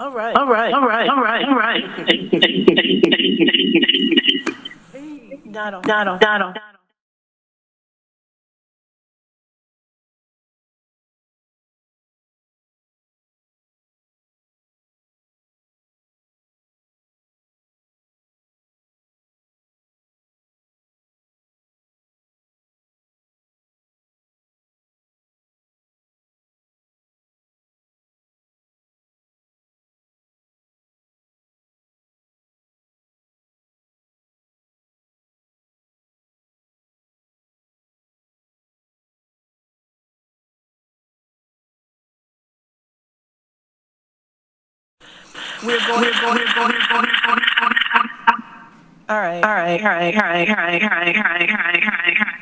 All right. All right. All right. All right. All right. Donald. We're going. All right. All right. All right. All right. All right. All right. All right. All right. All right.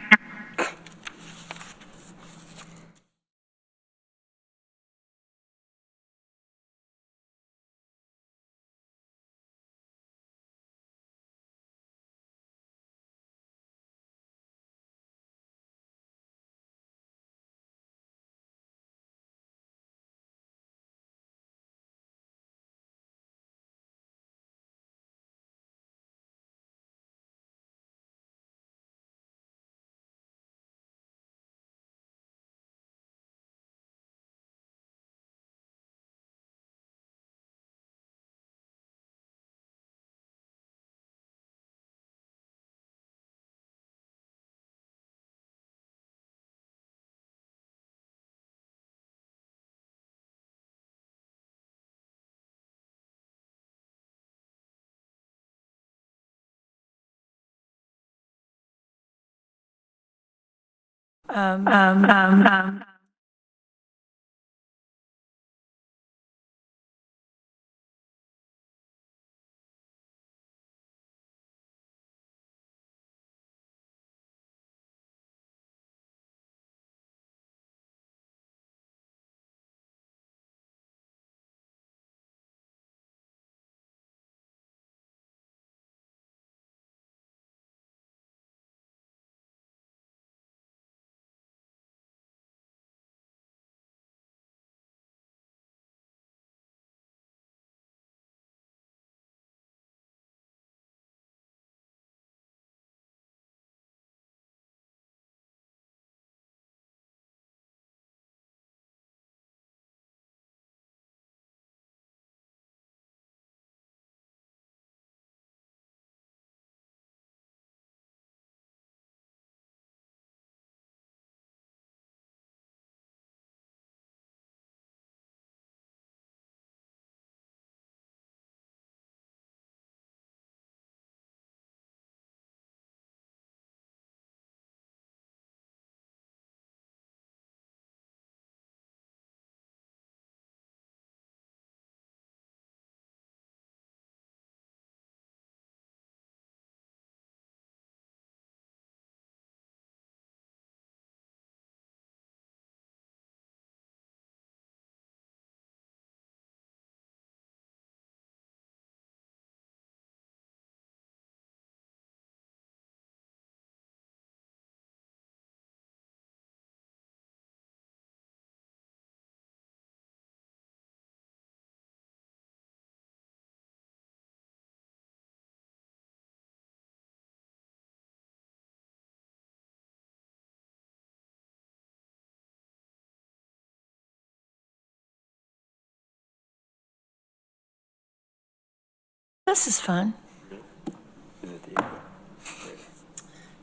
This is fun.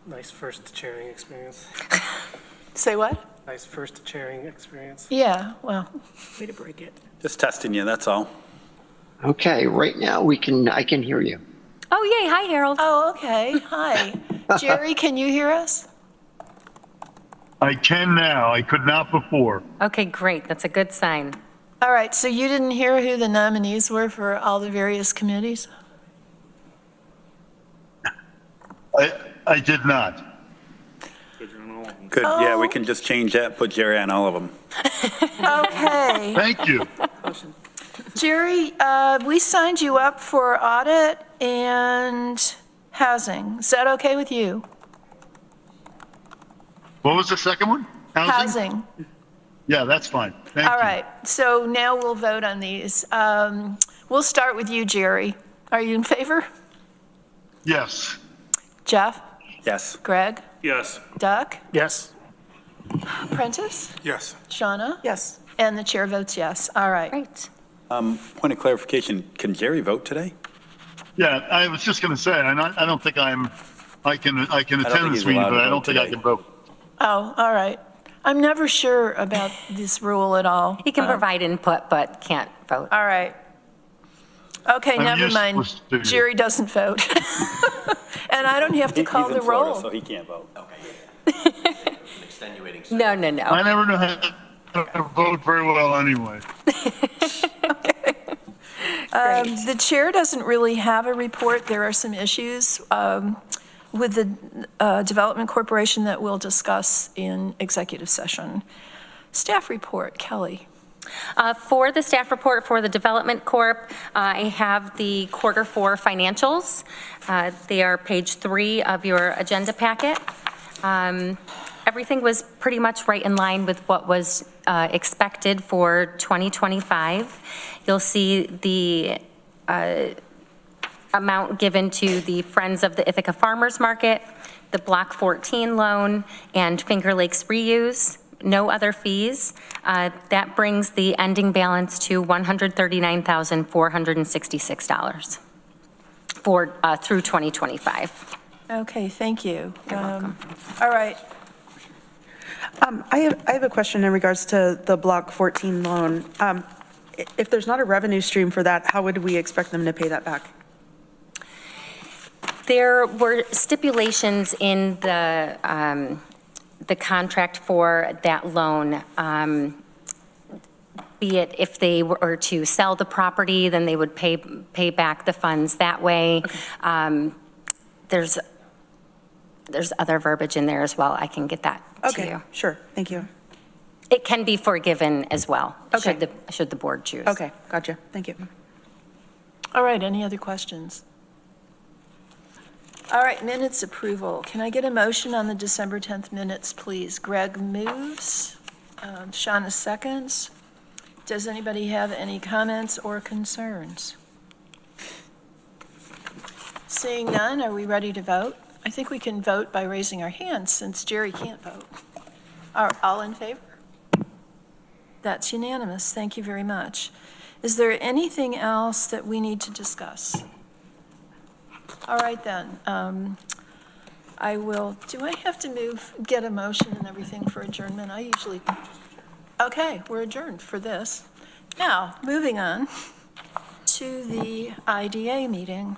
Nice first chairing experience. Say what? Nice first chairing experience. Yeah, well, way to break it. Just testing you, that's all. Okay, right now I can hear you. Oh, yay. Hi, Harold. Oh, okay. Hi. Jerry, can you hear us? I can now. I could not before. Okay, great. That's a good sign. All right, so you didn't hear who the nominees were for all the various committees? I did not. Good, yeah, we can just change that, put Jerry on all of them. Okay. Thank you. Jerry, we signed you up for audit and housing. Is that okay with you? What was the second one? Housing. Yeah, that's fine. Thank All you. right, so now we'll vote on these. We'll start with you, Jerry. Are you in favor? Yes. Jeff? Yes. Greg? Yes. Doug? Yes. Prentice? Yes. Shauna? Yes. And the chair votes yes. All right. Great. Point of clarification, can Jerry vote today? Yeah, I was just going to say, I don't think I can think attend this he's meeting, allowed but to I vote don't think I today. can vote. Oh, all right. I'm never sure about this rule at all. He can provide input, but can't vote. All right. Okay, I'm never mind. useless to you. Jerry doesn't vote. And I don't have to call He's the in Florida, roll. so he can't vote. No, no, no. I never know how to vote very well anyway. The chair doesn't really have a report. There are some issues with the Development Corporation that we'll discuss in executive session. Staff report, Kelly. For the staff report for the Development Corp., I have the Q4 financials. They are page 3 of your agenda packet. Everything was pretty much right in line with what was expected for 2025. You'll see the amount given to the Friends of the Ithaca Farmers Market, the Block 14 loan, and Finger Lakes reuse. No other fees. That brings the ending balance to $139,466 for through 2025. Okay, thank you. You're welcome. All right. I have a question in regards to the Block 14 loan. If there's not a revenue stream for that, how would we expect them to pay that back? There were stipulations in the contract for that loan. Be it if they were to sell the property, then they would pay back the funds that way. Okay. There's other verbiage in there as well. I can get that to Okay, you. sure, thank you. It can be forgiven as well, Okay. should the board choose. Okay, gotcha, thank you. All right, any other questions? All right, minutes approval. Can I get a motion on the December 10th minutes, please? Greg moves, Shauna seconds. Does anybody have any comments or concerns? Seeing none, are we ready to vote? I think we can vote by raising our hands since Jerry can't vote. Are all in favor? That's unanimous. Thank you very much. Is there anything else that we need to discuss? All right then. I will, do I have to get a motion and everything for adjournment? I usually, okay, we're adjourned for this. Now, moving on to the IDA meeting.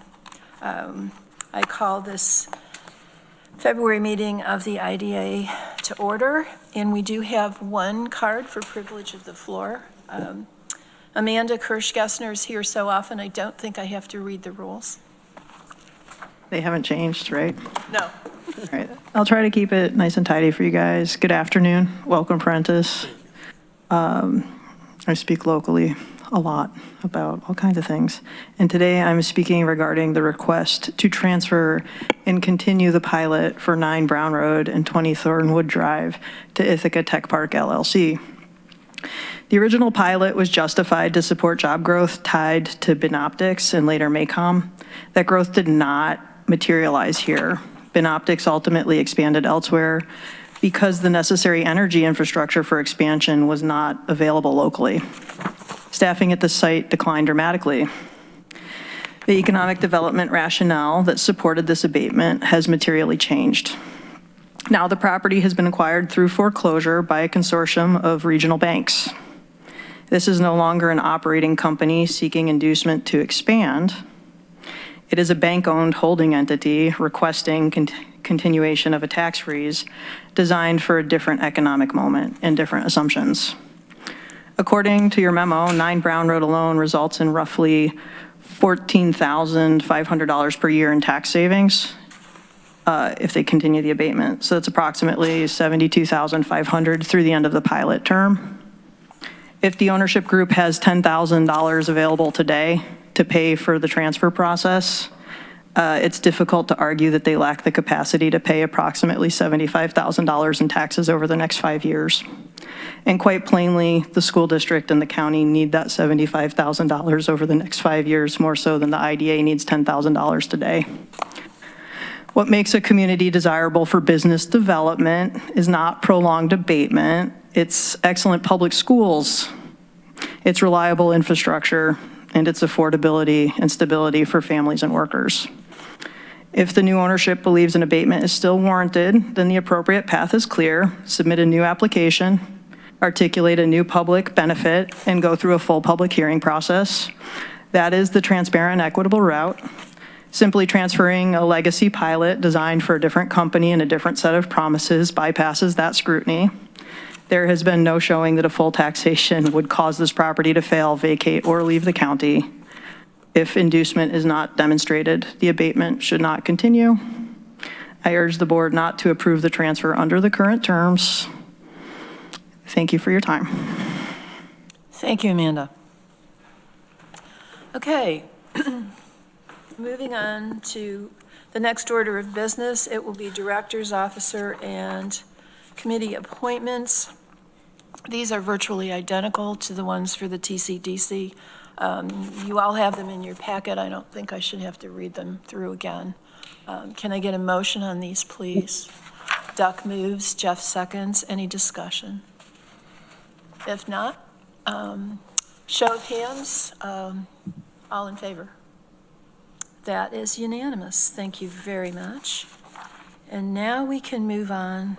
I call this February meeting of the IDA to order, and we do have one card for privilege of the floor. Amanda Kirsch-Gessner is here so often, I don't think I have to read the rules. They haven't changed, right? No. All right. I'll try to keep it nice and tidy for you guys. Good afternoon. Welcome, Prentice. I speak locally a lot about all kinds of things. And today I'm speaking regarding the request to transfer and continue the pilot for 9 Brown Road and 20 Thornwood Drive to Ithaca Tech Park LLC. The original pilot was justified to support job growth tied to Binoptics and later Maycom. That growth did not materialize here. Binoptics ultimately expanded elsewhere because the necessary energy infrastructure for expansion was not available locally. Staffing at the site declined dramatically. The economic development rationale that supported this abatement has materially changed. Now the property has been acquired through foreclosure by a consortium of regional banks. This is no longer an operating company seeking inducement to expand. It is a bank-owned holding entity requesting continuation of a tax freeze designed for a different economic moment and different assumptions. According to your memo, 9 Brown Road alone results in roughly $14,500 per year in tax savings if they continue the abatement. So that's approximately $72,500 through the end of the pilot term. If the ownership group has $10,000 available today to pay for the transfer process, it's difficult to argue that they lack the capacity to pay approximately $75,000 in taxes over the next 5 years. And quite plainly, the school district and the county need that $75,000 over the next 5 years, more so than the IDA needs $10,000 today. What makes a community desirable for business development is not prolonged abatement, it's excellent public schools, it's reliable infrastructure, and its affordability and stability for families and workers. If the new ownership believes an abatement is still warranted, then the appropriate path is clear. Submit a new application, articulate a new public benefit, and go through a full public hearing process. That is the transparent and equitable route. Simply transferring a legacy pilot designed for a different company and a different set of promises bypasses that scrutiny. There has been no showing that a full taxation would cause this property to fail, vacate, or leave the county. If inducement is not demonstrated, the abatement should not continue. I urge the board not to approve the transfer under the current terms. Thank you for your time. Thank you, Amanda. Okay, moving on to the next order of business. It will be director's officer and committee appointments. These are virtually identical to the ones for the TCDC. You all have them in your packet. I don't think I should have to read them through again. Can I get a motion on these, please? Duck moves, Jeff seconds. Any discussion? If not, show of hands. All in favor? That is unanimous. Thank you very much. And now we can move on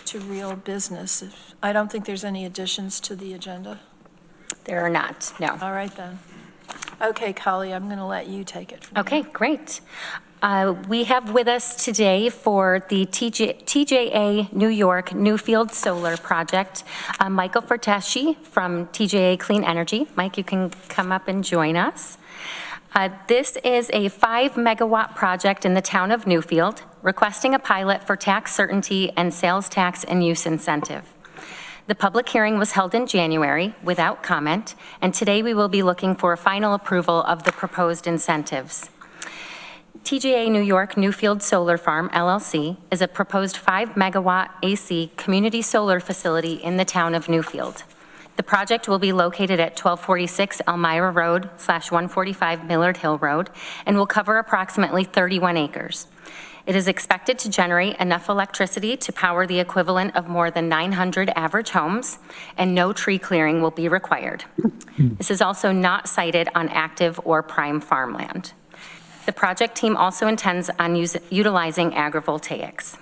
to real business. I don't think there's any additions to the agenda. There are not, no. All right, then. Okay, Kali, I'm going to let you take it from Okay, great. We have with us today for the TJA New York Newfield Solar Project, Michael Fortesci from TJA Clean Energy. Mike, you can come up and join us. This is a 5-megawatt project in the town of Newfield, requesting a pilot for tax certainty and sales tax and use incentive. The public hearing was held in January without comment, and today we will be looking for a final approval of the proposed incentives. TJA New York Newfield Solar Farm, LLC, is a proposed 5-megawatt AC community solar facility in the town of Newfield. The project will be located at 1246 Elmira Road /145 Millard Hill Road and will cover approximately 31 acres. It is expected to generate enough electricity to power the equivalent of more than 900 average homes, and no tree clearing will be required. This is also not sited on active or prime farmland. The project team also intends on utilizing agrivoltaics.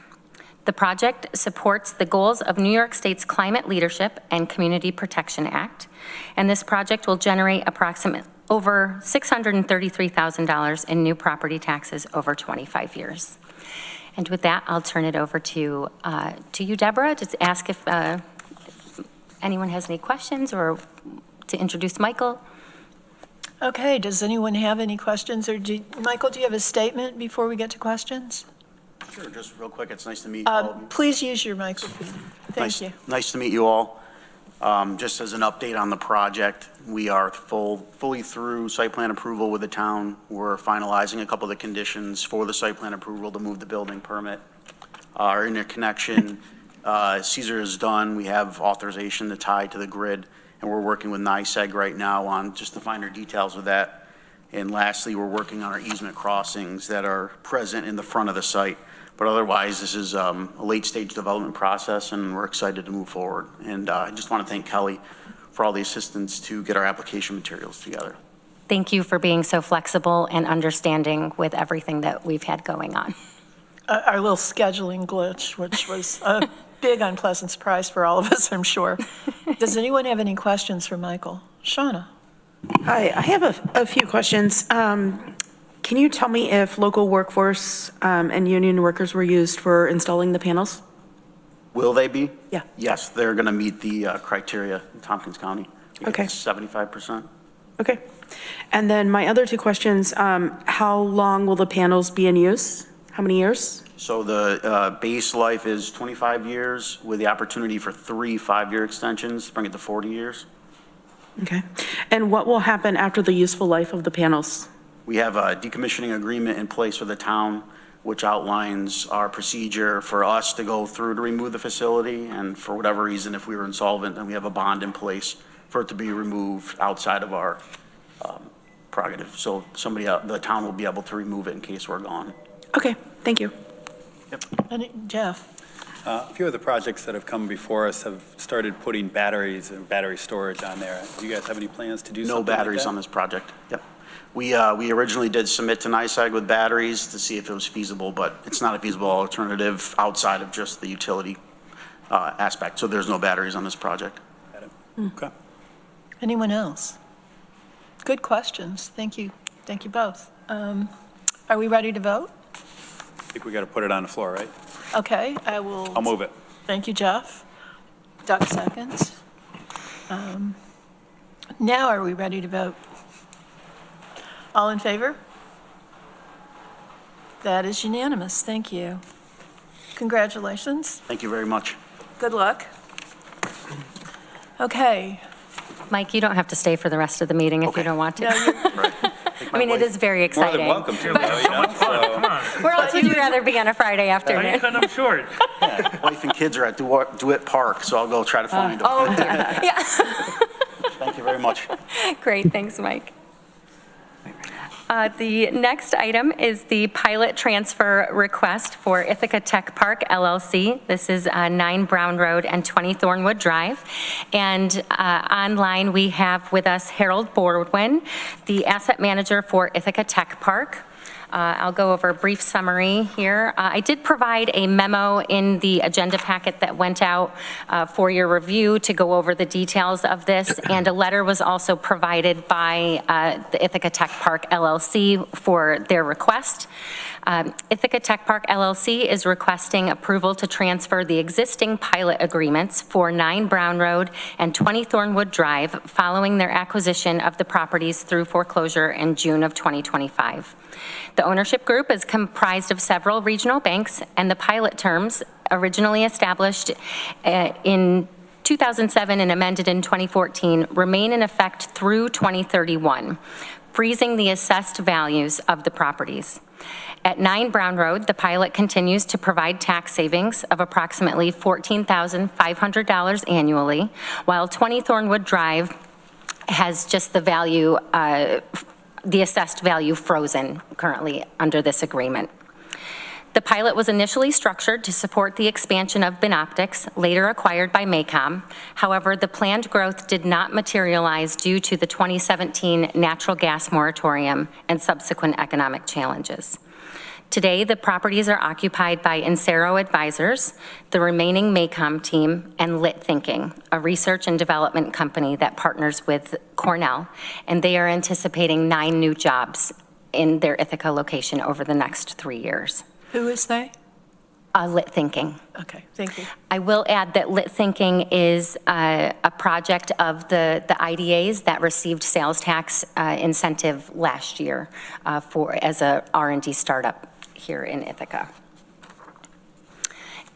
The project supports the goals of New York State's Climate Leadership and Community Protection Act, and this project will generate approximately over $633,000 in new property taxes over 25 years. And with that, I'll turn it over to you, Deborah, to ask if anyone has any questions or to introduce Michael. Okay, does anyone have any questions? Or Michael, do you have a statement before we get to questions? Sure, just real quick, it's nice to meet you all. Please use your microphone. Thank you. Nice to meet you all. Just as an update on the project, we are fully through site plan approval with the town. We're finalizing a couple of the conditions for the site plan approval to move the building permit. Our interconnection, Caesar is done. We have authorization to tie to the grid, and we're working with NYSEG right now on just the finer details of that. And lastly, we're working on our easement crossings that are present in the front of the site. But otherwise, this is a late-stage development process, and we're excited to move forward. And I just want to thank Kelly for all the assistance to get our application materials together. Thank you for being so flexible and understanding with everything that we've had going on. Our little scheduling glitch, which was a big unpleasant surprise for all of us, I'm sure. Does anyone have any questions for Michael? Shauna? Hi, I have a few questions. Can you tell me if local workforce and union workers were used for installing the panels? Will they be? Yeah. Yes, they're going to meet the criteria in Tompkins County. Okay. 75%. Okay. And then my other two questions, how long will the panels be in use? How many years? So the base life is 25 years with the opportunity for 3 5-year extensions, bring it to 40 years. Okay. And what will happen after the useful life of the panels? We have a decommissioning agreement in place with the town, which outlines our procedure for us to go through to remove the facility. And for whatever reason, if we were insolvent, then we have a bond in place for it to be removed outside of our prerogative. So the town will be able to remove it in case we're gone. Okay, thank you. Jeff? A few of the projects that have come before us have started putting batteries and battery storage on there. Do you guys have any plans to do something No like that? batteries on this project. Yep. We originally did submit to NICEAG with batteries to see if it was feasible, but it's not a feasible alternative outside of just the utility aspect. So there's no batteries on this project. Got it. Okay. Anyone else? Good questions. Thank you. Thank you both. Are we ready to vote? I think we got to put it on the floor, right? Okay, I'll move it. Thank you, Jeff. Doug seconds. Now are we ready to vote? All in favor? That is unanimous. Thank you. Congratulations. Thank you very much. Good luck. Okay. Mike, you don't have to stay for the rest of the meeting if you don't want to. No, you- I mean, it is very More exciting. than welcome to, though, you know, so. Where else would you rather be on a Friday How you afternoon? cutting them short? Wife and kids are at DeWitt Park, so I'll go try to find them. Oh, dear. Yeah. Thank you very much. Great, thanks, Mike. The next item is the pilot transfer request for Ithaca Tech Park LLC. This is 9 Brown Road and 20 Thornwood Drive. And online, we have with us Harold Bordwin, the asset manager for Ithaca Tech Park. I'll go over a brief summary here. I did provide a memo in the agenda packet that went out for your review to go over the details of this, and a letter was also provided by the Ithaca Tech Park LLC for their request. Ithaca Tech Park LLC is requesting approval to transfer the existing pilot agreements for 9 Brown Road and 20 Thornwood Drive following their acquisition of the properties through foreclosure in June of 2025. The ownership group is comprised of several regional banks, and the pilot terms, originally established in 2007 and amended in 2014, remain in effect through 2031, freezing the assessed values of the properties. At 9 Brown Road, the pilot continues to provide tax savings of approximately $14,500 annually, while 20 Thornwood Drive has just the value, the assessed value frozen currently under this agreement. The pilot was initially structured to support the expansion of Binoptics, later acquired by Maycom. However, the planned growth did not materialize due to the 2017 natural gas moratorium and subsequent economic challenges. Today, the properties are occupied by Insero Advisors, the remaining Maycom team, and Lit Thinking, a research and development company that partners with Cornell, and they are anticipating 9 new jobs in their Ithaca location over the next 3 years. Who is they? Lit Thinking. Okay, thank you. I will add that Lit Thinking is a project of the IDAs that received sales tax incentive last year as a R&D startup here in Ithaca.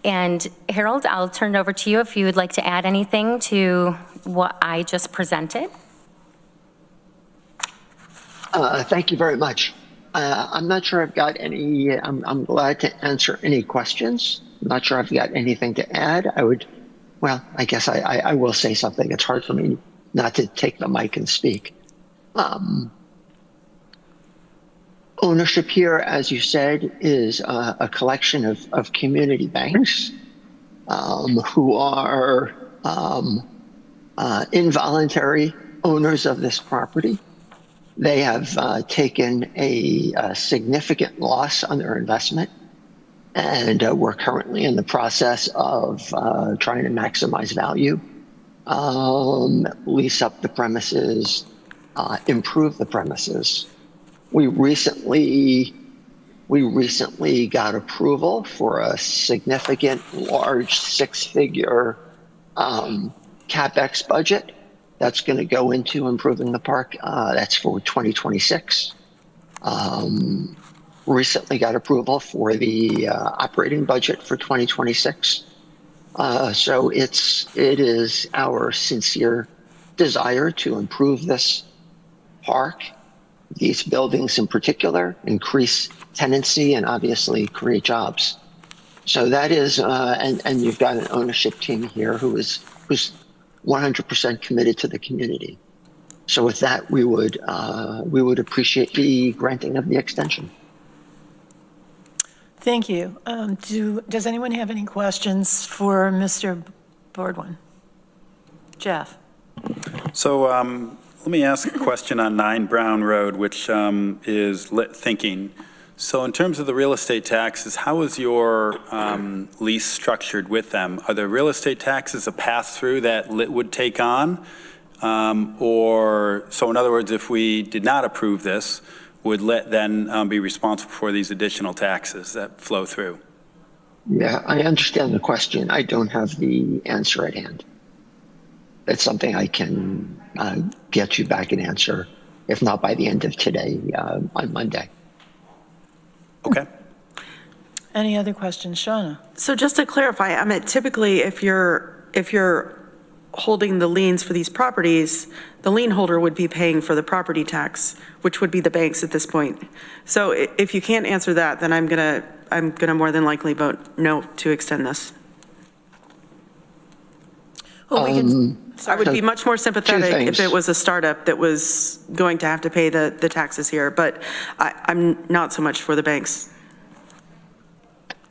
And Harold, I'll turn it over to you if you would like to add anything to what I just presented. Thank you very much. I'm not sure I've got any, I'm glad to answer any questions. I'm not sure I've got anything to add. I guess I will say something. It's hard for me not to take the mic and speak. Ownership here, as you said, is a collection of community banks who are involuntary owners of this property. They have taken a significant loss on their investment, and we're currently in the process of trying to maximize value, lease up the premises, improve the premises. We recently got approval for a significant, large 6-figure CapEx budget that's going to go into improving the park. That's for 2026. Recently got approval for the operating budget for 2026. So it is our sincere desire to improve this park these buildings in particular, increase tenancy, and obviously create jobs. So that is, and you've got an ownership team here who's 100% committed to the community. So with that, we would appreciate the granting of the extension. Thank you. Does anyone have any questions for Mr. Bordwin? Jeff? So let me ask a question on 9 Brown Road, which is lit thinking. So in terms of the real estate taxes, how is your lease structured with them? Are the real estate taxes a pass-through that lit would take on? So in other words, if we did not approve this, would lit then be responsible for these additional taxes that flow through? Yeah, I understand the question. I don't have the answer at hand. That's something I can get you back an answer, if not by the end of today, on Monday. Okay. Any other questions? Shauna? So just to clarify, I mean, typically if you're holding the liens for these properties, the lien holder would be paying for the property tax, which would be the banks at this point. So if you can't answer that, then I'm gonna more than likely vote no to extend this. Well, we can, I would be much more sympathetic if things. it was a startup that was going to have to pay the taxes here, but I'm not so much for the banks.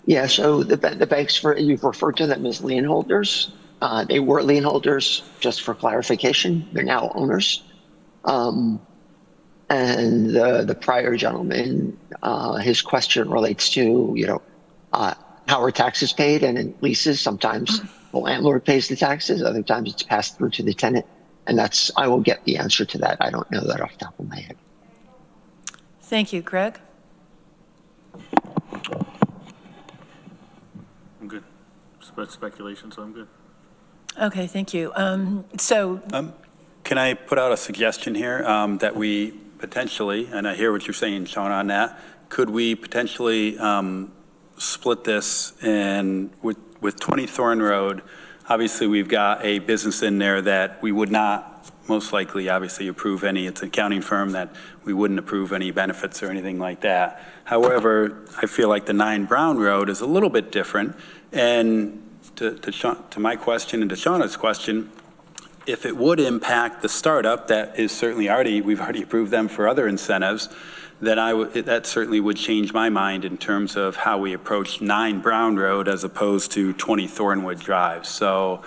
Yeah, so the banks, you've referred to them as lien holders. They were lien holders, just for clarification. They're now owners. And the prior gentleman, his question relates to, how are taxes paid? And in leases, sometimes the landlord pays the taxes, other times it's passed through to the tenant. And I will get the answer to that. I don't know that off the top of my head. thank you. Greg? I'm good. Speculation, so I'm good. Okay, thank you. Can I put out a suggestion here that we potentially, and I hear what you're saying, Sean, on that, could we potentially split this and with 20 Thorn Road, obviously we've got a business in there that we would not most likely obviously approve any, it's an accounting firm that we wouldn't approve any benefits or anything like that. However, I feel like the 9 Brown Road is a little bit different. And to my question and to Shauna's question, if it would impact the startup that is certainly we've already approved them for other incentives, then that certainly would change my mind in terms of how we approach 9 Brown Road as opposed to 20 Thornwood Drive. So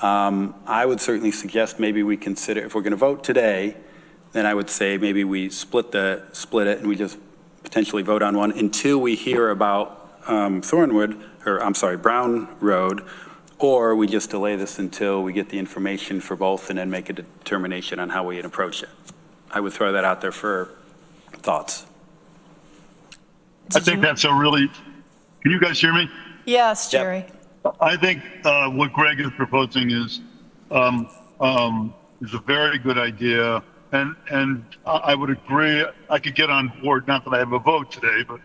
I would certainly suggest maybe we consider, if we're going to vote today, then I would say maybe we split it and we just potentially vote on one until we hear about Brown Road, or we just delay this until we get the information for both and then make a determination on how we approach it. I would throw that out there for thoughts. I think that's a really, can you guys hear me? Yes, Jerry. Yep. I think what Greg is proposing is a very good idea. And I would agree, I could get on board, not that I have a vote today, but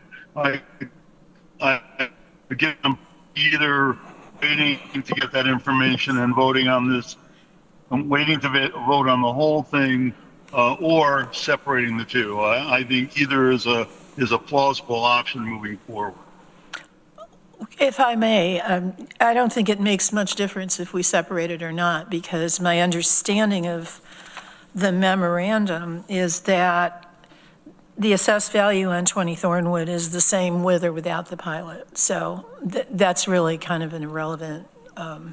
again, I'm either waiting to get that information and voting on this, I'm waiting to vote on the whole thing, or separating the two. I think either is a plausible option moving forward. If I may, I don't think it makes much difference if we separate it or not, because my understanding of the memorandum is that the assessed value on 20 Thornwood is the same with or without the pilot. So that's really kind of an irrelevant. Well,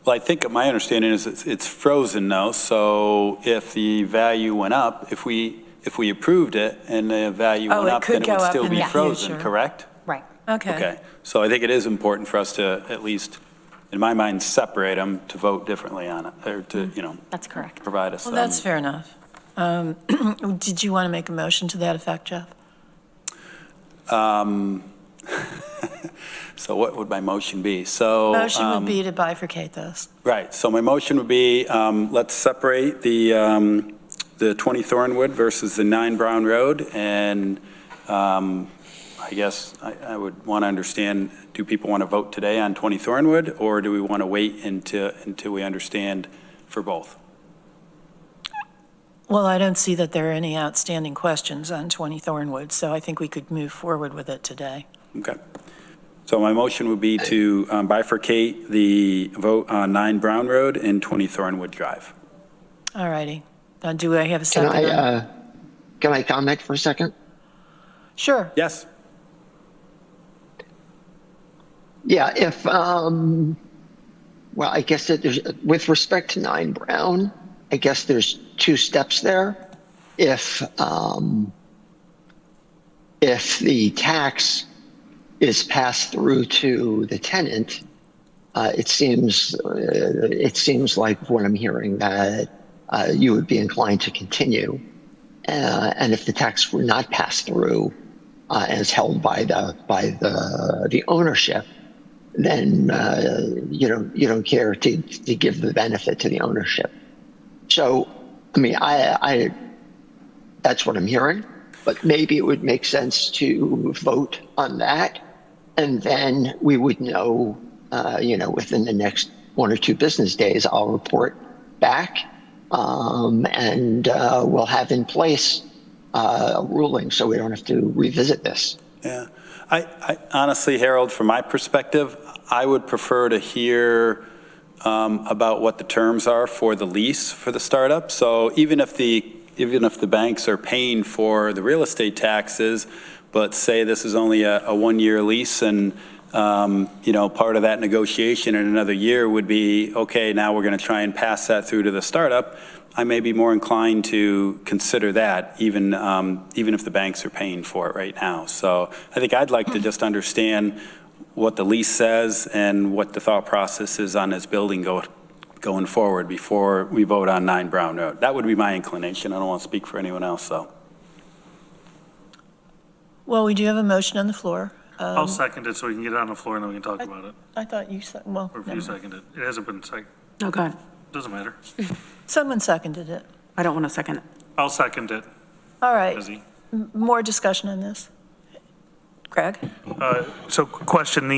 I think my understanding is it's frozen now. So if the value went up, if we approved it and the value went up, then it would still be frozen, correct? Right. Okay. So I think it is important for us to at least, in my mind, separate them to vote differently on it, or to, That's correct. provide us. Well, that's fair enough. Did you want to make a motion to that effect, Jeff? So what would my motion be? So Motion would be to bifurcate this. right. So my motion would be let's separate the 20 Thornwood versus the 9 Brown Road, and I guess I would want to understand: do people want to vote today on 20 Thornwood, or do we want to wait until we understand for both? Well, I don't see that there are any outstanding questions on 20 Thornwood, so I think we could move forward with it today. Okay. So my motion would be to bifurcate the vote on 9 Brown Road and 20 Thornwood Drive. All righty. Do I have a Can second? can I comment for a second? Sure. Yes? Yeah, if, well, I guess that there's, with respect to 9 Brown, I guess there's 2 steps there. If the tax is passed through to the tenant, it seems like what I'm hearing that you would be inclined to continue. And if the tax were not passed through and is held by the ownership, then you don't care to give the benefit to the ownership. So, I mean, I that's what I'm hearing. But maybe it would make sense to vote on that, and then we would know, within the next 1 or 2 business days, I'll report back, and we'll have in place a ruling, so we don't have to revisit this. Yeah. I honestly, Harold, from my perspective, I would prefer to hear about what the terms are for the lease for the startup. So even if the banks are paying for the real estate taxes, but say this is only a 1-year lease, and part of that negotiation in another year would be, okay, now we're going to try and pass that through to the startup, I may be more inclined to consider that, even if the banks are paying for it right now. So I think I'd like to just understand what the lease says and what the thought process is on this building going forward before we vote on 9 Brown Road. That would be my inclination. I don't want to speak for anyone else, though. Well, we do have a motion on the floor. I'll second it so we can get it on the floor and then we can talk about it. I thought you said, well, Or if never you mind. second it. It hasn't been seconded. Oh, God. Doesn't matter. Someone seconded it. I don't want to second it. I'll second it, All right. Izzy. More discussion on this. Craig? So question,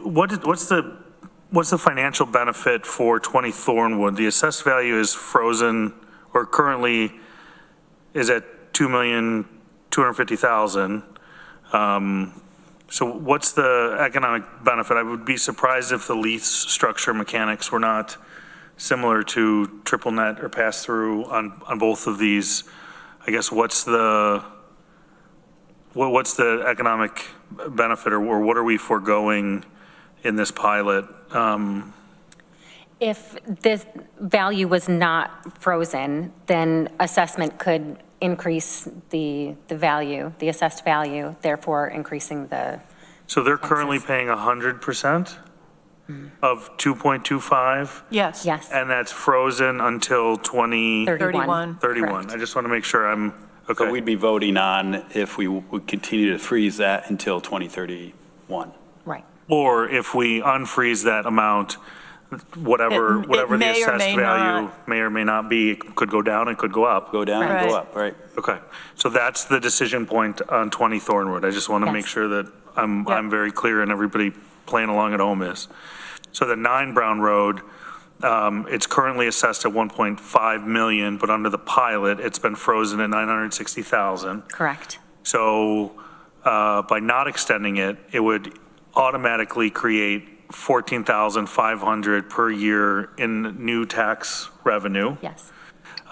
what's the financial benefit for 20 Thornwood? The assessed value is frozen, or currently is at $2,250,000. So what's the economic benefit? I would be surprised if the lease structure mechanics were not similar to triple net or pass through on both of these. I guess what's the economic benefit, or what are we foregoing in this pilot? If this value was not frozen, then assessment could increase the value, the assessed value, therefore increasing the. So they're currently paying 100% of 2.25? Yes. Yes. And that's frozen until 31. 2031. I just want to make sure I'm, So okay. we'd be voting on if we would continue to freeze that until 2031. Right. Or if we unfreeze that amount, whatever It the may or assessed may value not. may or may not be, it could go down, it could go up. Go down and Right. go up, right? Okay, so that's the decision point on 20 Thornwood. I just want to Yes. make sure that I'm Yep. very clear and everybody playing along at home is. So the 9 Brown Road, it's currently assessed at 1.5 million, but under the pilot, it's been frozen at 960,000. Correct. So by not extending it, it would automatically create 14,500 per year in new tax revenue. Yes.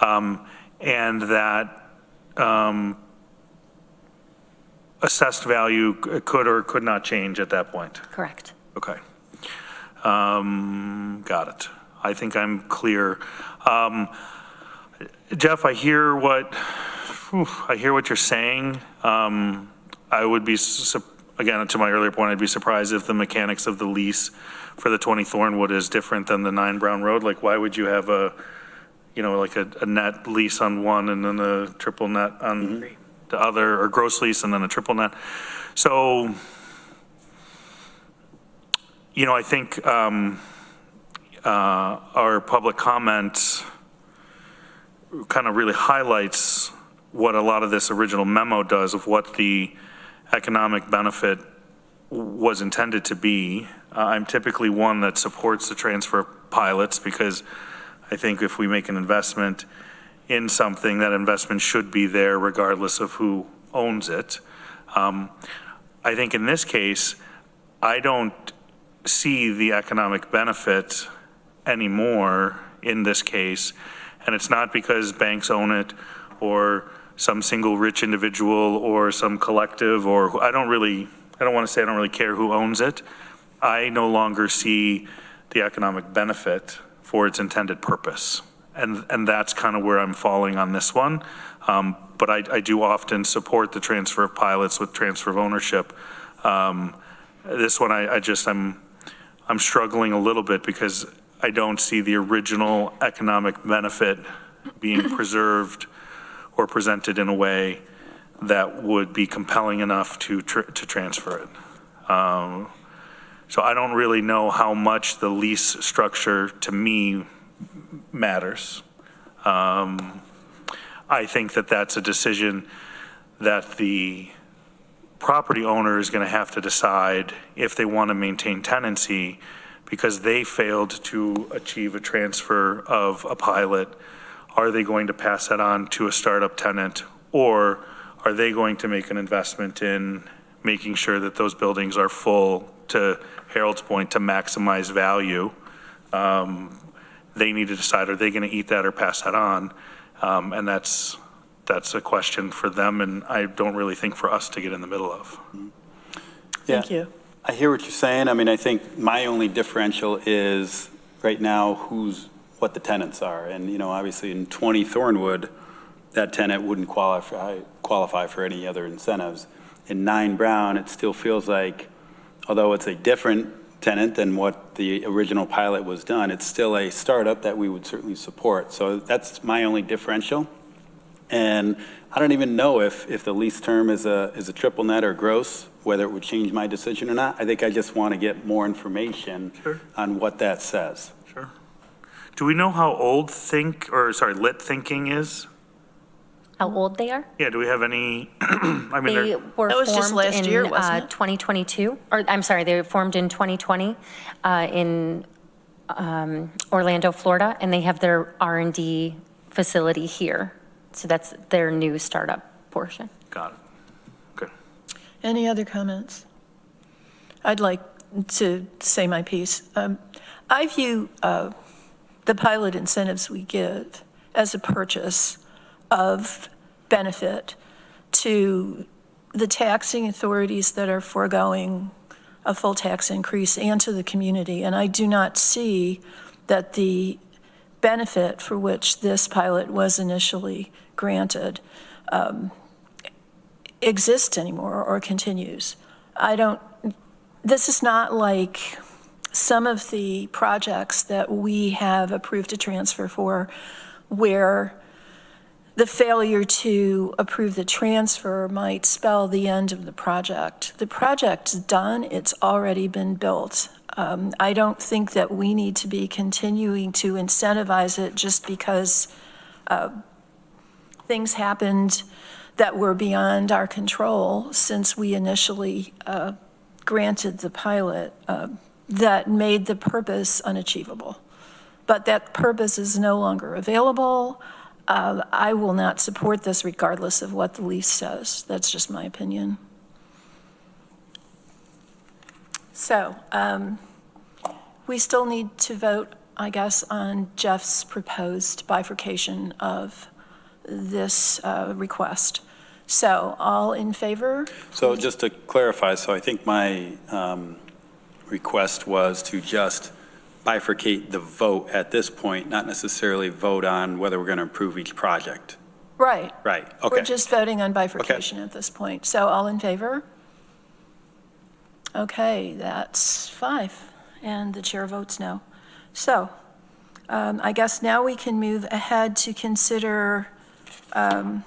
And that assessed value could or could not change at that point. Correct. Okay. Got it. I think I'm clear. Jeff, I hear what you're saying. I would be, again, to my earlier point, I'd be surprised if the mechanics of the lease for the 20 Thornwood is different than the 9 Brown Road. Like, why would you have a net lease on one and then a triple net on the other, or gross lease and then a triple net? So, I think our public comment kind of really highlights what a lot of this original memo does of what the economic benefit was intended to be. I'm typically one that supports the transfer pilots because I think if we make an investment in something, that investment should be there regardless of who owns it. I think in this case, I don't see the economic benefit anymore in this case. And it's not because banks own it or some single rich individual or some collective, or I don't want to say I don't really care who owns it. I no longer see the economic benefit for its intended purpose. And that's kind of where I'm falling on this one. But I do often support the transfer of pilots with transfer of ownership. This one, I'm struggling a little bit because I don't see the original economic benefit being preserved or presented in a way that would be compelling enough to transfer it. So I don't really know how much the lease structure to me matters. I think that that's a decision that the property owner is going to have to decide if they want to maintain tenancy because they failed to achieve a transfer of a pilot. Are they going to pass that on to a startup tenant, or are they going to make an investment in making sure that those buildings are full, to Harold's point, to maximize value? They need to decide, are they going to eat that or pass that on? And that's a question for them, and I don't really think for us to get in the middle of. Thank you. I hear what you're saying. I mean, I think my only differential is right now what the tenants are. And, you know, obviously in 20 Thornwood, that tenant wouldn't qualify for any other incentives. In 9 Brown, it still feels like, although it's a different tenant than what the original pilot was done, it's still a startup that we would certainly support. So that's my only differential. And I don't even know if the lease term is a triple net or gross, whether it would change my decision or not. I think I just want to get more information on what that says. Sure. Do we know how old lit thinking is? How old they are? Yeah, do we have any, I mean, They were That was just formed last in year, wasn't it? 2022, or I'm sorry, they were formed in 2020 in Orlando, Florida, and they have their R&D facility here. So that's their new startup portion. got it. Okay. Any other comments? I'd like to say my piece. I view the pilot incentives we give as a purchase of benefit to the taxing authorities that are foregoing a full tax increase and to the community. And I do not see that the benefit for which this pilot was initially granted exists anymore or continues. This is not like some of the projects that we have approved a transfer for where the failure to approve the transfer might spell the end of the project. The project's done, it's already been built. I don't think that we need to be continuing to incentivize it just because things happened that were beyond our control since we initially granted the pilot that made the purpose unachievable. But that purpose is no longer available. I will not support this regardless of what the lease says. That's just my opinion. So we still need to vote, I guess, on Jeff's proposed bifurcation of this request. So all in favor? So just to clarify, so I think my request was to just bifurcate the vote at this point, not necessarily vote on whether we're going to approve each project. Right. Right, okay. We're just voting on bifurcation at this point. So all in favor? Okay, that's 5, and the chair votes no. So I guess now we can move ahead to consider, well,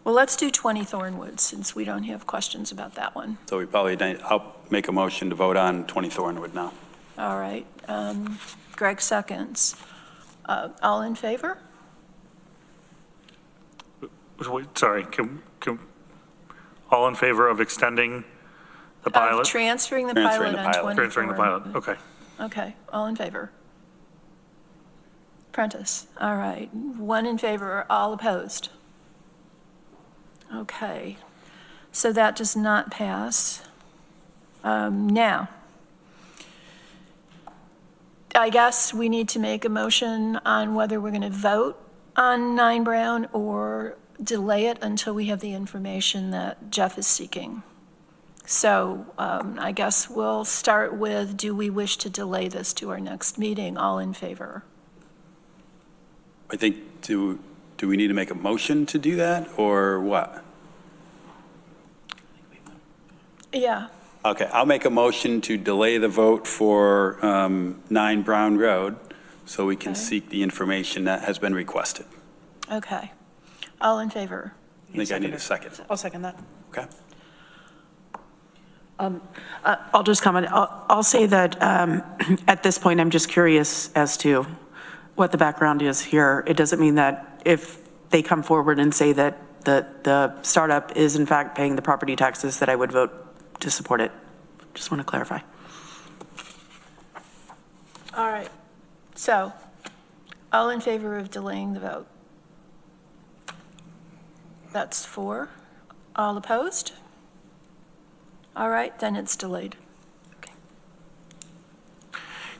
let's do 20 Thornwood since we don't have questions about that one. So I'll make a motion to vote on 20 Thornwood now. All right, Greg seconds. All in favor? Wait, sorry, can all in favor of extending the pilot? Of transferring the pilot on 20 Transferring the pilot, Thornwood. okay. Okay, all in favor? Prentice. All right. 1 in favor, all opposed. Okay. So that does not pass. Now, I guess we need to make a motion on whether we're going to vote on 9 Brown or delay it until we have the information that Jeff is seeking. So I guess we'll start with, do we wish to delay this to our next meeting? All in favor? I think, do we need to make a motion to do that, or what? Yeah. Okay, I'll make a motion to delay the vote for 9 Brown Road so we can Okay. seek the information that has been requested. Okay. All in favor? I think I need a second. I'll second that. Okay. I'll just comment. I'll say that at this point, I'm just curious as to what the background is here. It doesn't mean that if they come forward and say that the startup is in fact paying the property taxes, that I would vote to support it. Just want to clarify. All right. So, all in favor of delaying the vote? That's 4. All opposed? All right, then it's delayed.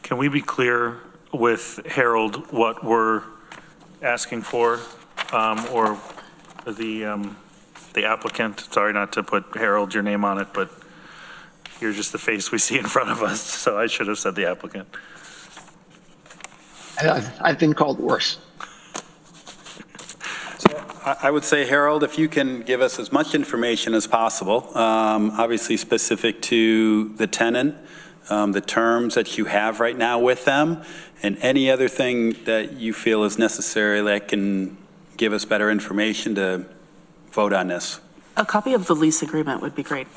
Can we be clear with Harold what we're asking for, or the applicant? Sorry not to put Harold, your name on it, but you're just the face we see in front of us, so I should have said the applicant. I've been called worse. I would say, Harold, if you can give us as much information as possible, obviously specific to the tenant, the terms that you have right now with them, and any other thing that you feel is necessary that can give us better information to vote on this. A copy of the lease agreement would be great.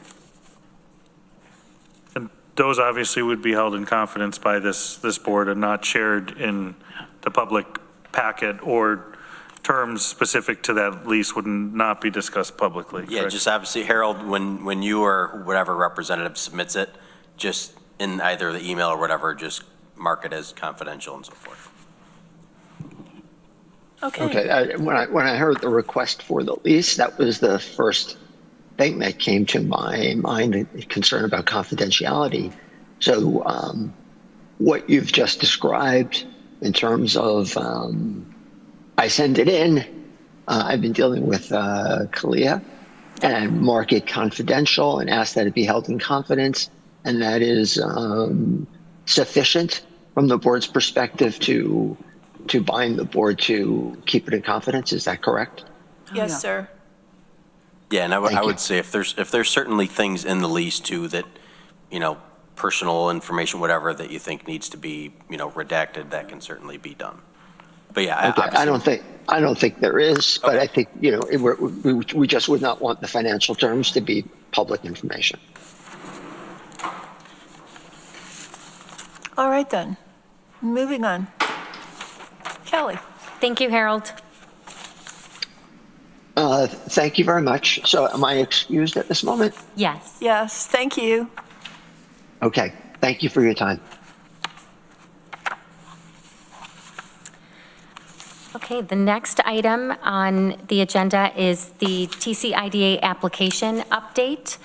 And those obviously would be held in confidence by this board and not shared in the public packet, or terms specific to that lease would not be discussed publicly. Yeah, correct? just obviously, Harold, when you or whatever representative submits it, just in either the email or whatever, just mark it as confidential and so forth. Okay. When I heard the request for the lease, that was the first thing that came to my mind, concern about confidentiality. So what you've just described in terms of I send it in, I've been dealing with Kalia and mark it confidential and ask that it be held in confidence, and that is sufficient from the board's perspective to bind the board to keep it in confidence. Is that correct? Yes, yeah. sir. Yeah, and I Thank you. would say if there's certainly things in the lease too that, personal information, whatever, that you think needs to be, redacted, that can certainly be done. But yeah, Okay. obviously, I don't think there is, but Okay. I think, we just would not want the financial terms to be public information. All right, then. Moving on. Kelly? Thank you, Harold. Thank you very much. So am I excused at this moment? Yes. Yes, thank you. Okay. Thank you for your time. Okay, the next item on the agenda is the TCIDA application update.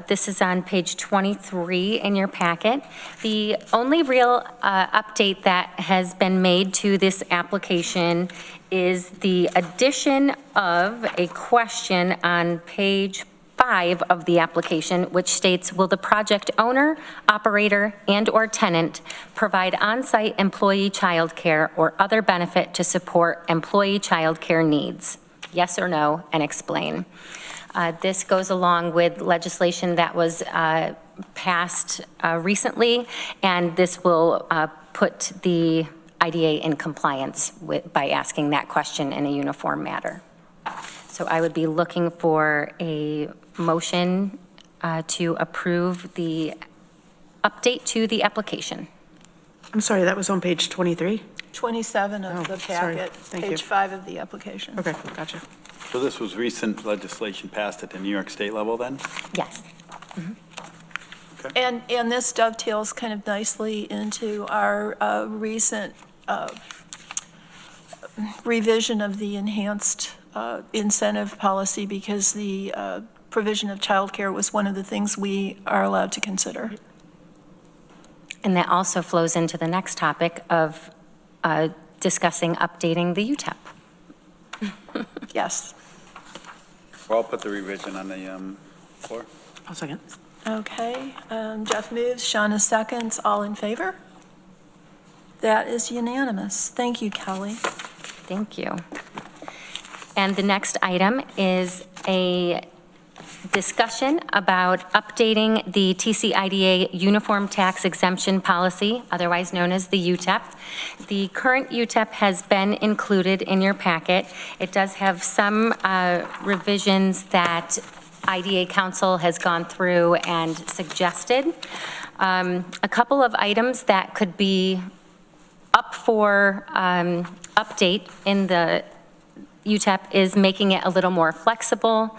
This is on page 23 in your packet. The only real update that has been made to this application is the addition of a question on page 5 of the application, which states, will the project owner, operator, and/or tenant provide on-site employee childcare or other benefit to support employee childcare needs? Yes or no, and explain. This goes along with legislation that was passed recently, and this will put the IDA in compliance by asking that question in a uniform manner. So I would be looking for a motion to approve the update to the application. I'm sorry, that was on page 23? 27 of the sorry. packet, Thank you. page 5 of the application. Okay, gotcha. So this was recent legislation passed at the New York State level then? Yes. And this dovetails kind of nicely into our recent revision of the enhanced incentive policy because the provision of childcare was one of the things we are allowed to consider. And that also flows into the next topic of discussing updating the UTEP. Yes. Well, I'll put the revision on the floor. I'll second. Okay, Jeff moves, Shawna seconds, all in favor? That is unanimous. Thank you, Kelly. Thank you. And the next item is a discussion about updating the TCIDA Uniform Tax Exemption Policy, otherwise known as the UTEP. The current UTEP has been included in your packet. It does have some revisions that IDA Council has gone through and suggested. A couple of items that could be up for update in the UTEP is making it a little more flexible,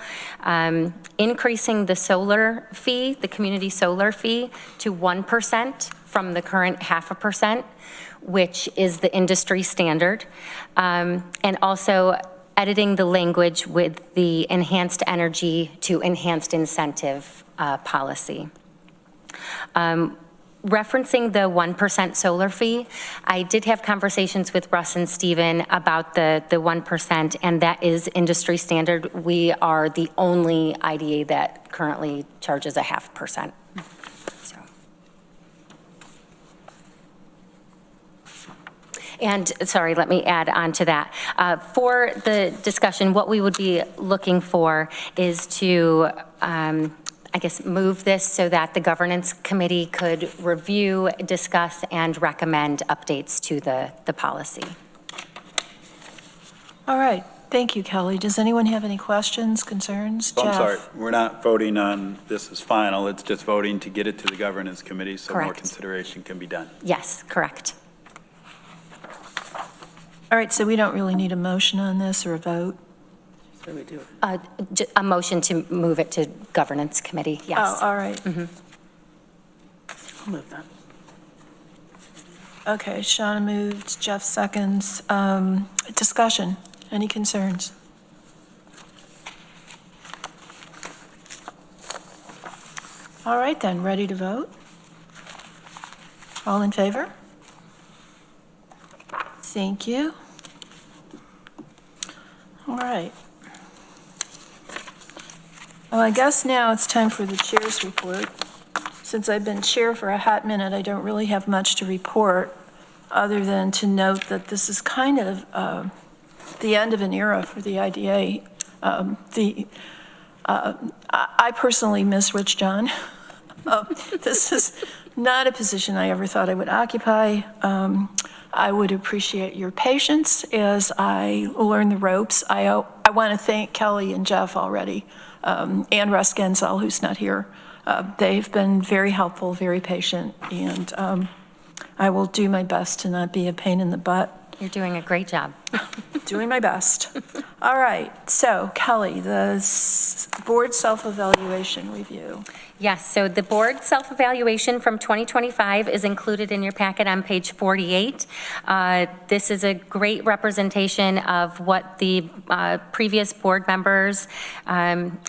increasing the solar fee, the community solar fee, to 1% from the current 0.5%, which is the industry standard, and also editing the language with the enhanced energy to enhanced incentive policy. Referencing the 1% solar fee, I did have conversations with Russ and Steven about the 1%, and that is industry standard. We are the only IDA that currently charges a 0.5%. So. And sorry, let me add on to that. For the discussion, what we would be looking for is to I guess, move this so that the governance committee could review, discuss, and recommend updates to the policy. All right, thank you, Kelly. Does anyone have any questions, concerns? Oh, I'm Jeff? sorry, we're not voting on this as final, it's just voting to get it to the governance committee so more Correct. consideration can be done. Yes, correct. All right, so we don't really need a motion on this or a vote? So we do it. A motion to move it to governance committee, yes. Oh, all right. I'll move that. Okay, Shawna moved, Jeff seconds. Discussion, any concerns? All right then, ready to vote? All in favor? Thank you. All right. Well, I guess now it's time for the chair's report. Since I've been chair for a hot minute, I don't really have much to report other than to note that this is kind of the end of an era for the IDA. I personally miss Rich John. This is not a position I ever thought I would occupy. I would appreciate your patience as I learn the ropes. I want to thank Kelly and Jeff already, and Russ Gensel, who's not here. They've been very helpful, very patient, and I will do my best to not be a pain in the butt. You're doing a great job. Doing my best. All right, so Kelly, the board self-evaluation review. Yes, so the board self-evaluation from 2025 is included in your packet on page 48. This is a great representation of what the previous board members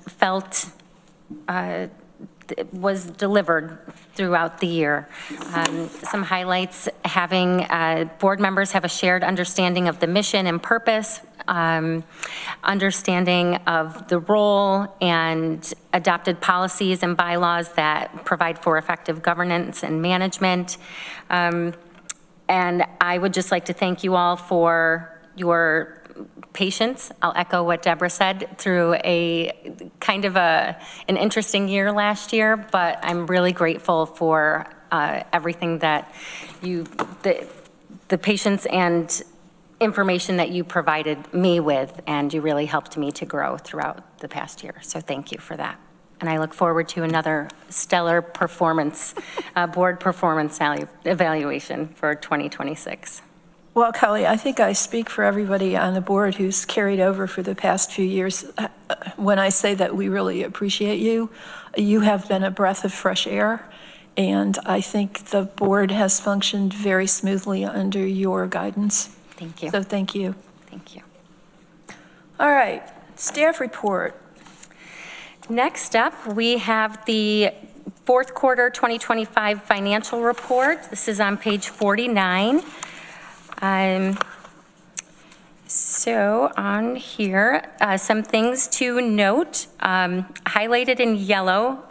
felt was delivered throughout the year. Some highlights: having board members have a shared understanding of the mission and purpose, understanding of the role and adopted policies and bylaws that provide for effective governance and management. And I would just like to thank you all for your patience. I'll echo what Deborah said, through a kind of an interesting year last year, but I'm really grateful for everything that the patience and information that you provided me with, and you really helped me to grow throughout the past year. So thank you for that. And I look forward to another stellar performance, board performance evaluation for 2026. Well, Kelly, I think I speak for everybody on the board who's carried over for the past few years when I say that we really appreciate you. You have been a breath of fresh air, and I think the board has functioned very smoothly under your guidance. Thank you. So thank you. Thank you. All right, staff report. Next up, we have the fourth quarter 2025 financial report. This is on page 49. So on here, some things to note, highlighted in yellow,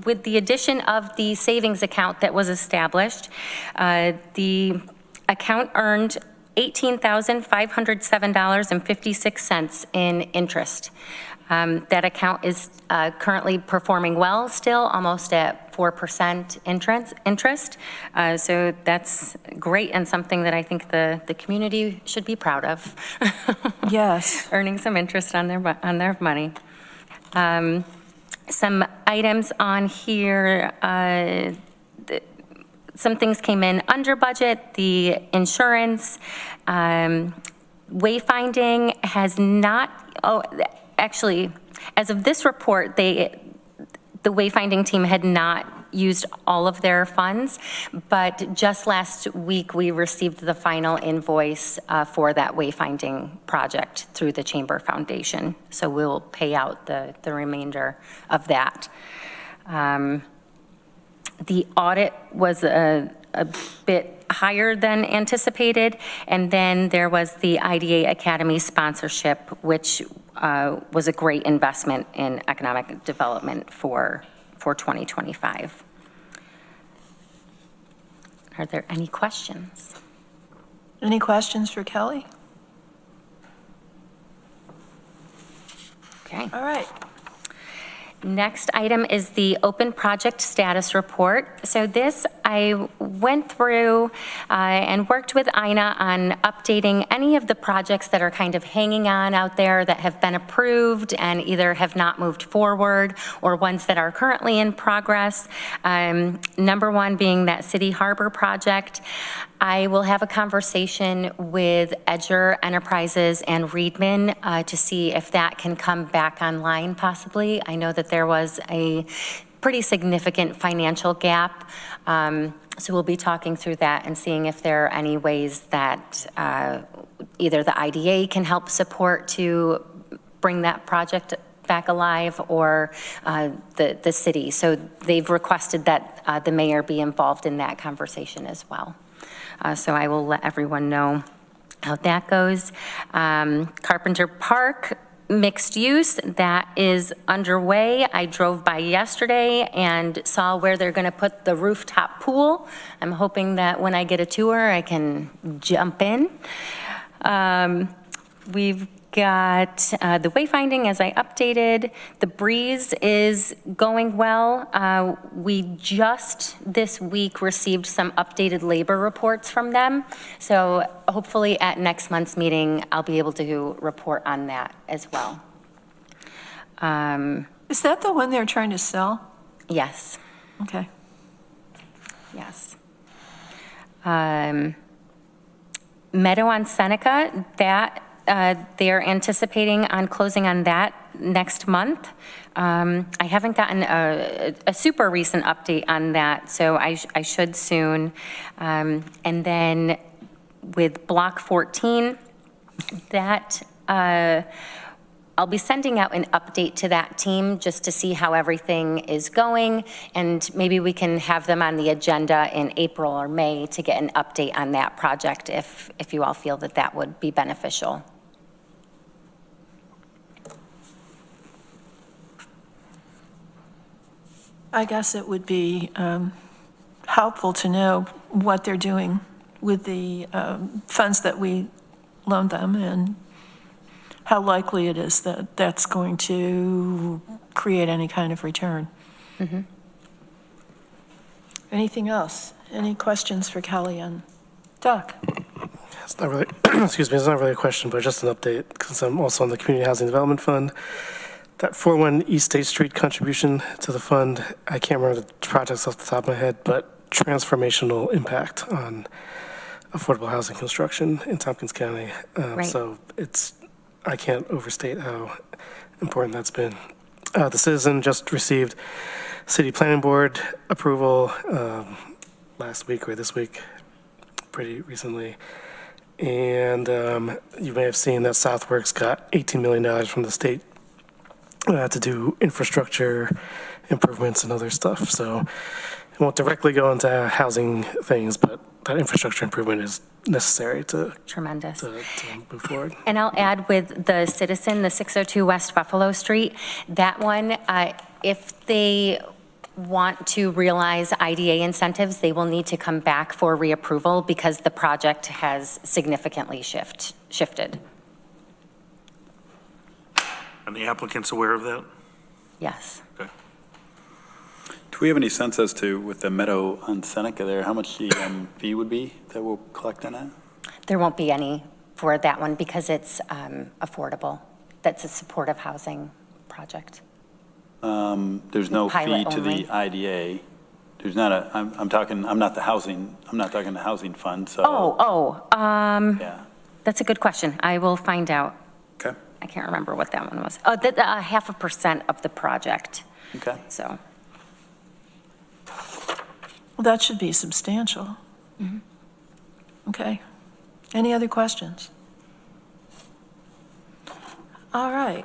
with the addition of the savings account that was established, the account earned $18,507.56 in interest. That account is currently performing well still, almost at 4% interest. So that's great and something that I think the community should be proud of. Yes. Earning some interest on their money. Some items on here, some things came in under budget, the insurance, wayfinding has not, actually, as of this report, the wayfinding team had not used all of their funds, but just last week we received the final invoice for that wayfinding project through the Chamber Foundation. So we'll pay out the remainder of that. The audit was a bit higher than anticipated, and then there was the IDA Academy sponsorship, which was a great investment in economic development for 2025. Are there any questions? Any questions for Kelly? Okay. All right. Next item is the open project status report. So this, I went through and worked with Ina on updating any of the projects that are kind of hanging on out there that have been approved and either have not moved forward or ones that are currently in progress. Number one being that City Harbor project. I will have a conversation with Edger Enterprises and Reedman to see if that can come back online possibly. I know that there was a pretty significant financial gap. So we'll be talking through that and seeing if there are any ways that either the IDA can help support to bring that project back alive or the city. So they've requested that the mayor be involved in that conversation as well. So I will let everyone know how that goes. Carpenter Park, mixed use, that is underway. I drove by yesterday and saw where they're going to put the rooftop pool. I'm hoping that when I get a tour, I can jump in. We've got the wayfinding, as I updated. The Breeze is going well. We just this week received some updated labor reports from them. So hopefully at next month's meeting, I'll be able to report on that as well. Is that the one they're trying to sell? Yes. Okay. Yes. Meadow on Seneca, that they're anticipating on closing on that next month. I haven't gotten a super recent update on that, so I should soon. And then with Block 14, that I'll be sending out an update to that team just to see how everything is going, and maybe we can have them on the agenda in April or May to get an update on that project if you all feel that that would be beneficial. I guess it would be helpful to know what they're doing with the funds that we loaned them and how likely it is that that's going to create any kind of return. Mm-hmm. Anything else? Any questions for Kelly and Doc? It's not really, excuse me, it's not really a question, but just an update, because I'm also on the Community Housing Development Fund. That 41 East State Street contribution to the fund, I can't remember the projects off the top of my head, but transformational impact on affordable housing construction in Tompkins County. Right. So I can't overstate how important that's been. The Citizen just received City Planning Board approval last week or this week, pretty recently. And you may have seen that Southworks got $18 million from the state to do infrastructure improvements and other stuff. So it won't directly go into housing things, but that infrastructure improvement is necessary to Tremendous. to move forward. And I'll add with the Citizen, the 602 West Buffalo Street, that one, if they want to realize IDA incentives, they will need to come back for reapproval because the project has significantly shifted. And the applicant's aware of that? Yes. Okay. Do we have any sense as to, with the meadow on Seneca there, how much the fee would be that we'll collect on that? There won't be any for that one because it's affordable. That's a supportive housing project. There's no fee Pilot to only. the IDA. There's not a, I'm talking the housing fund, so. Yeah, That's a good question. I will find out. okay, I can't remember what that one was. Oh, 0.5% of the project, okay. so. Well, that should be substantial. Okay. Any other questions? All right.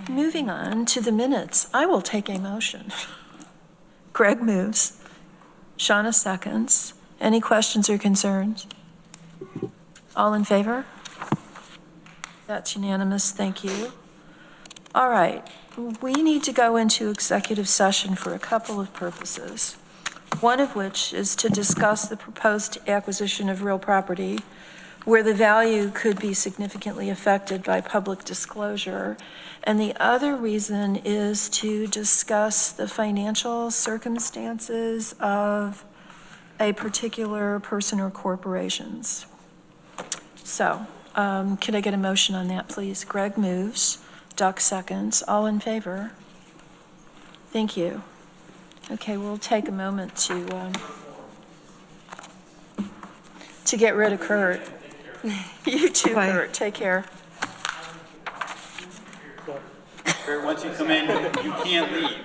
Moving on to the minutes, I will take a motion. Greg moves. Shauna seconds. Any questions or concerns? All in favor? That's unanimous, thank you. All right, we need to go into executive session for a couple of purposes. One of which is to discuss the proposed acquisition of real property where the value could be significantly affected by public disclosure. And the other reason is to discuss the financial circumstances of a particular person or corporations. So, can I get a motion on that, please? Greg moves, Duck seconds, all in favor? Thank you. Okay, we'll take a moment to get rid of Kurt. You too, Bye. Kurt, take care. Once you come in, you can't leave.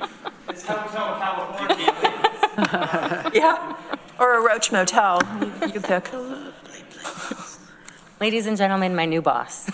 It's Hotel California. Yeah, or a Roach Motel, you pick. Ladies and gentlemen, my new boss.